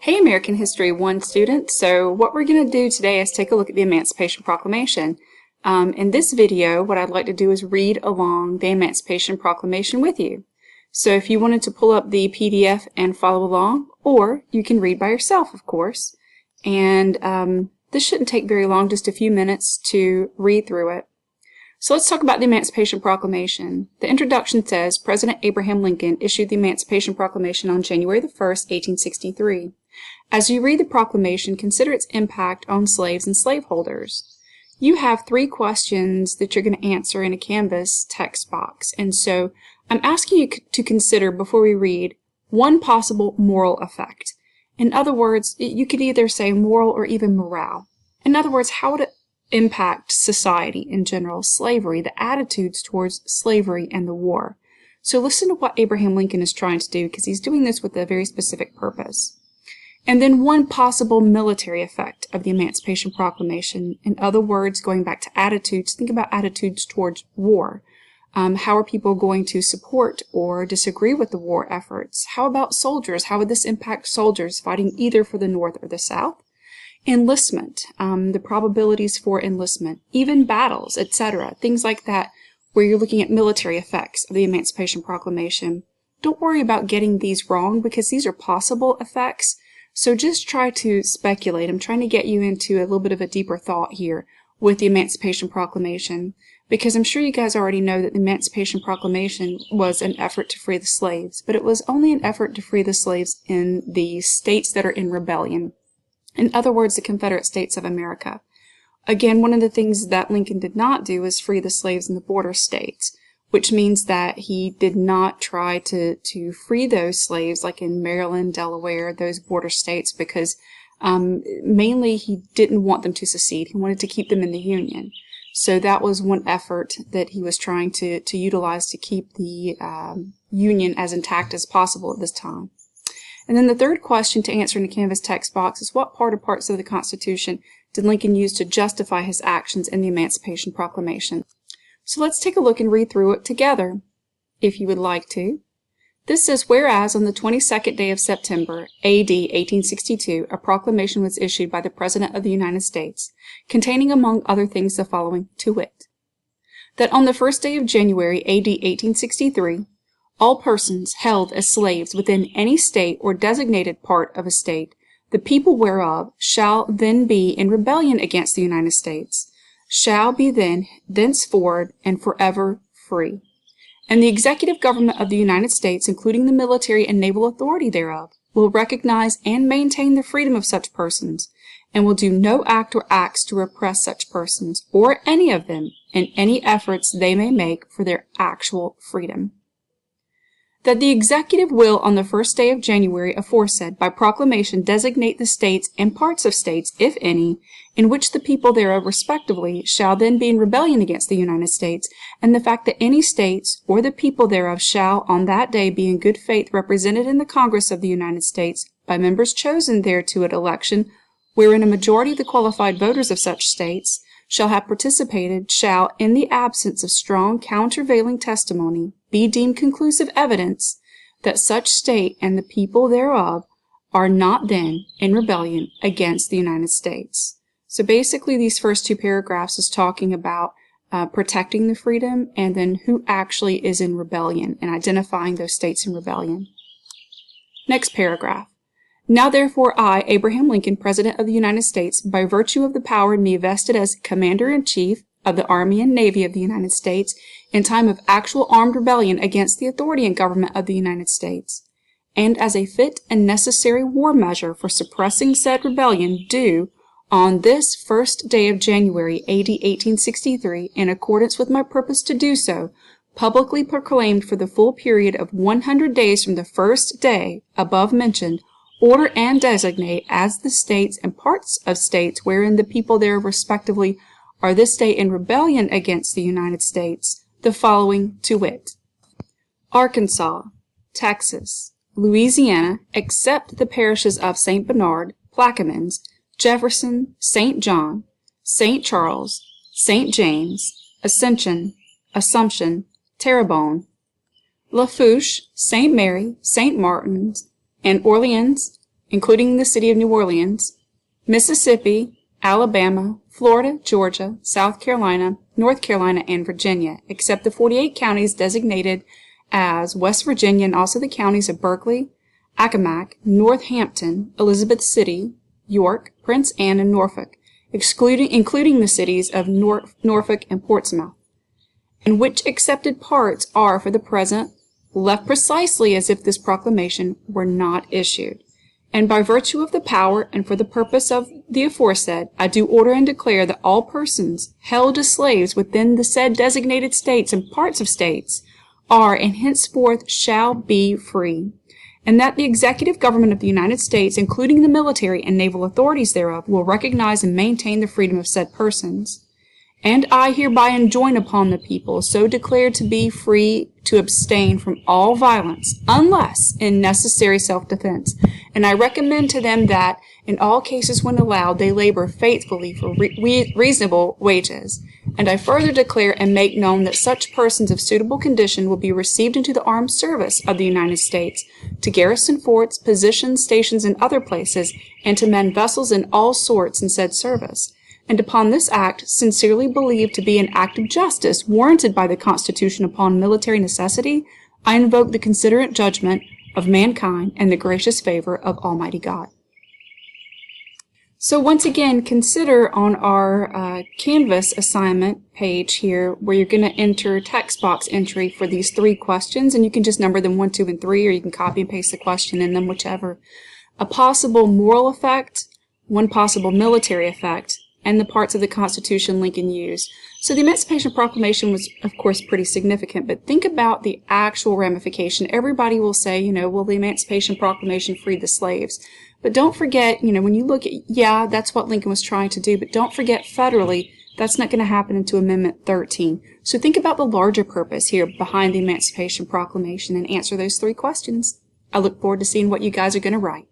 Hey American History 1 students, so what we're going to do today is take a look at the Emancipation Proclamation. In this video, what I'd like to do is read along the Emancipation Proclamation with you. So if you wanted to pull up the PDF and follow along, or you can read by yourself, of course. And this shouldn't take very long, just a few minutes to read through it. So let's talk about the Emancipation Proclamation. The introduction says, President Abraham Lincoln issued the Emancipation Proclamation on January the 1st, 1863. As you read the proclamation, consider its impact on slaves and slaveholders. You have 3 questions that you're going to answer in a Canvas text box. And so I'm asking you to consider, before we read, one possible moral effect. In other words, you could either say moral or even morale. In other words, how would it impact society in general, slavery, the attitudes towards slavery and the war? So listen to what Abraham Lincoln is trying to do, because he's doing this with a very specific purpose. And then one possible military effect of the Emancipation Proclamation. In other words, going back to attitudes, think about attitudes towards war. How are people going to support or disagree with the war efforts? How about soldiers? How would this impact soldiers fighting either for the North or the South? Enlistment, the probabilities for enlistment, even battles, etc. Things like that, where you're looking at military effects of the Emancipation Proclamation. Don't worry about getting these wrong, because these are possible effects. So just try to speculate. I'm trying to get you into a little bit of a deeper thought here with the Emancipation Proclamation, because I'm sure you guys already know that the Emancipation Proclamation was an effort to free the slaves, but it was only an effort to free the slaves in the states that are in rebellion. In other words, the Confederate States of America. Again, one of the things that Lincoln did not do is free the slaves in the border states, which means that he did not try to free those slaves like in Maryland, Delaware, those border states, because mainly he didn't want them to secede. He wanted to keep them in the Union. So that was one effort that he was trying to utilize to keep the Union as intact as possible at this time. And then the third question to answer in the Canvas text box is, what part or parts of the Constitution did Lincoln use to justify his actions in the Emancipation Proclamation? So let's take a look and read through it together, if you would like to. This says, whereas on the 22nd day of September, A.D. 1862, a proclamation was issued by the President of the United States, containing among other things the following, to wit, that on the first day of January, A.D. 1863, all persons held as slaves within any state or designated part of a state, the people whereof shall then be in rebellion against the United States, shall be then, thenceforward, and forever free. And the executive government of the United States, including the military and naval authority thereof, will recognize and maintain the freedom of such persons, and will do no act or acts to repress such persons, or any of them, in any efforts they may make for their actual freedom. That the executive will on the first day of January aforesaid by proclamation designate the states and parts of states, if any, in which the people thereof respectively shall then be in rebellion against the United States, and the fact that any states or the people thereof shall on that day be in good faith represented in the Congress of the United States by members chosen thereto at election, wherein a majority of the qualified voters of such states shall have participated, shall, in the absence of strong countervailing testimony, be deemed conclusive evidence that such state and the people thereof are not then in rebellion against the United States. So basically these first 2 paragraphs is talking about protecting the freedom, and then who actually is in rebellion, and identifying those states in rebellion. Next paragraph. Now therefore I, Abraham Lincoln, President of the United States, by virtue of the power in me vested as Commander-in-Chief of the Army and Navy of the United States, in time of actual armed rebellion against the authority and government of the United States, and as a fit and necessary war measure for suppressing said rebellion, do, on this first day of January, A.D. 1863, in accordance with my purpose to do so, publicly proclaimed for the full period of 100 days from the first day above mentioned, order and designate as the states and parts of states wherein the people thereof respectively are this day in rebellion against the United States, the following, to wit, Arkansas, Texas, Louisiana, except the parishes of St. Bernard, Plaquemines, Jefferson, St. John, St. Charles, St. James, Ascension, Assumption, Terrebonne, Lafourche, St. Mary, St. Martin's, and Orleans, including the city of New Orleans, Mississippi, Alabama, Florida, Georgia, South Carolina, North Carolina, and Virginia, except the 48 counties designated as West Virginia and also the counties of Berkeley, Accomack, Northampton, Elizabeth City, York, Prince Anne, and Norfolk, including the cities of Norfolk and Portsmouth, and which accepted parts are, for the present, left precisely as if this proclamation were not issued. And by virtue of the power and for the purpose of the aforesaid, I do order and declare that all persons held as slaves within the said designated states and parts of states are and henceforth shall be free, and that the executive government of the United States, including the military and naval authorities thereof, will recognize and maintain the freedom of said persons. And I hereby enjoin upon the people so declared to be free to abstain from all violence, unless in necessary self-defense. And I recommend to them that, in all cases when allowed, they labor faithfully for reasonable wages. And I further declare and make known that such persons of suitable condition will be received into the armed service of the United States, to garrison forts, positions, stations, and other places, and to man vessels in all sorts in said service. And upon this act, sincerely believed to be an act of justice warranted by the Constitution upon military necessity, I invoke the considerate judgment of mankind and the gracious favor of Almighty God. So once again, consider on our Canvas assignment page here where you're going to enter text box entry for these 3 questions, and you can just number them 1, 2, and 3, or you can copy and paste the question in them, whichever. A possible moral effect, one possible military effect, and the parts of the Constitution Lincoln used. So the Emancipation Proclamation was, of course, pretty significant, but think about the actual ramification. Everybody will say, well, the Emancipation Proclamation freed the slaves. But don't forget, when you look at, yeah, that's what Lincoln was trying to do, but don't forget federally, that's not going to happen until Amendment 13. So think about the larger purpose here behind the Emancipation Proclamation and answer those 3 questions. I look forward to seeing what you guys are going to write.